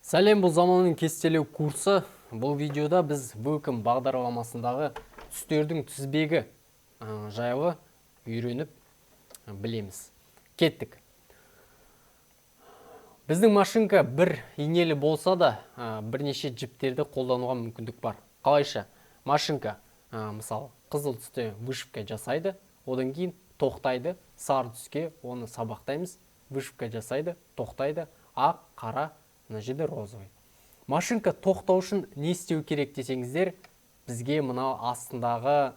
Сәлем, бұл заманның кестелеу курсы. Бұл видеода біз Boolean бағдарламасындағы түстердің тізбегі жайлы үйреніп білеміз. Кеттік. Біздің машинка бір инелі болса да, бірнеше жіптерді қолдануға мүмкіндік бар. Қалайша, машинка, мысалы, қызыл түсте вышивка жасайды, одан кейін тоқтайды, сары түске оны сабақтаймыз, вышивка жасайды, тоқтайды, ақ, қара, мына жерде розовый. Машинка тоқтау үшін не істеу керек десеңіздер, бізге мына астындағы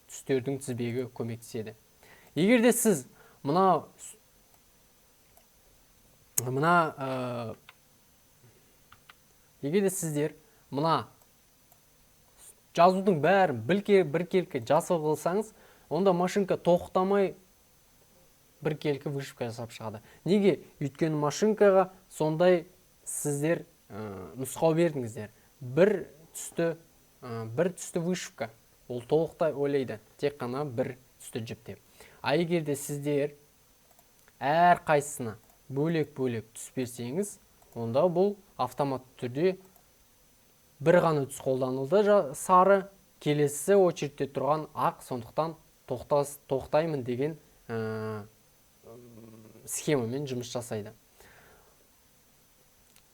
түстердің тізбегі көмектеседі. Егер де сіз егер де сіздер мына жазудың бәрін біркелкі жасап қылсаңыз, онда машинка тоқтамай біркелкі вышивка жасап шығады. Неге? Өйткені машинкаға сондай сіздер нұсқау бердіңіздер. Бір түсті вышивка. Ол толықтай ойлайды. Тек қана бір түсті жіпте. А егер де сіздер әр қайсысына бөлек-бөлек түс берсеңіз, онда бұл автоматты түрде бір ғана түс қолданылды, сары, келесі очередте тұрған ақ, сондықтан тоқтаймын деген схемамен жұмыс жасайды.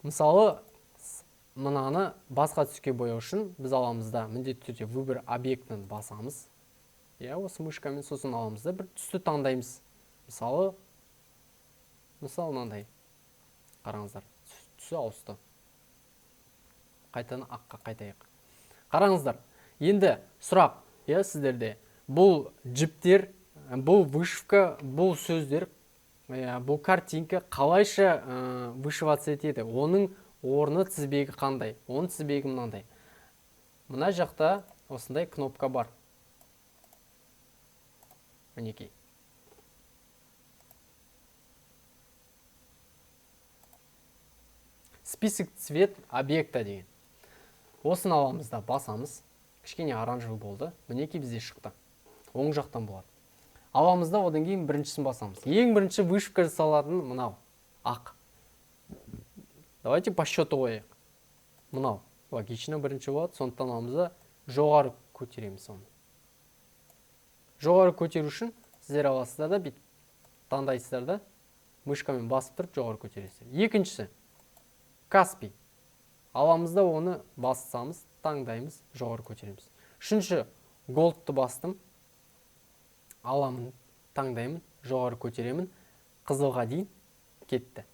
Мысалы, мынаны басқа түске бояу үшін біз аламызда міндетті түрде выбор объектін басамыз. Осы мышкамен сосын аламызда бір түсті таңдаймыз. Мысалы мынандай. Қараңыздар, түсі ауысты. Қайтаны аққа қайтайық. Қараңыздар, енді сұрақ, сіздерде бұл жіптер, бұл вышивка, бұл сөздер, бұл картинка қалайша вышиваться етеді? Оның орны тізбегі қандай? Оның тізбегі мынандай. Мына жақта осындай кнопка бар. Мінекей. Список цвет объекта деген. Осын аламыз да басамыз. Кішкене оранжевый болды. Мінекей бізде шықты. Оң жақтан болады. Аламыз да одан кейін біріншісін басамыз. Ең бірінші вышивка жасалатын мынау. Ақ. Давайте по счету қояйық. Мынау. Логично бірінші болады. Сондықтан аламыз да жоғары көтереміз оны. Жоғары көтеру үшін сіздер аласыздар да бүйтіп таңдайсыздар да мышкамен басып тұрып жоғары көтересіздер. Екіншісі Каспий. Аламыз да оны бассамыз, таңдаймыз, жоғары көтереміз. Үшінші голдты бастым. Аламын, таңдаймын, жоғары көтеремін. Қызылға дейін кетті.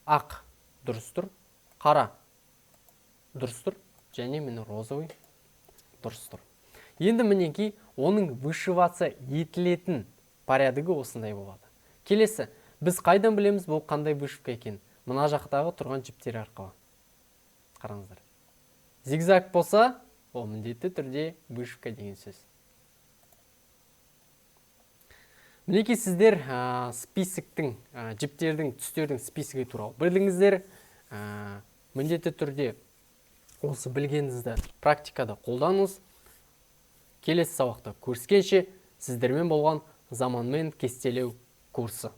Ақ дұрыс тұр, қара дұрыс тұр, және мені розовый дұрыс тұр. Енді мінекей оның вышиваться етілетін порядығы осындай болады. Келесі, біз қайдан білеміз бұл қандай вышивка екен? Мына жақтағы тұрған жіптер арқылы. Қараңыздар. Зигзаг болса, ол міндетті түрде вышивка деген сөз. Мінекей сіздер списоктың, жіптердің, түстердің списогі туралы білдіңіздер. Міндетті түрде осы білгеніңізді практикада қолданыңыз. Келесі сабақта көріскенше сіздермен болған заманмен кестелеу курсы.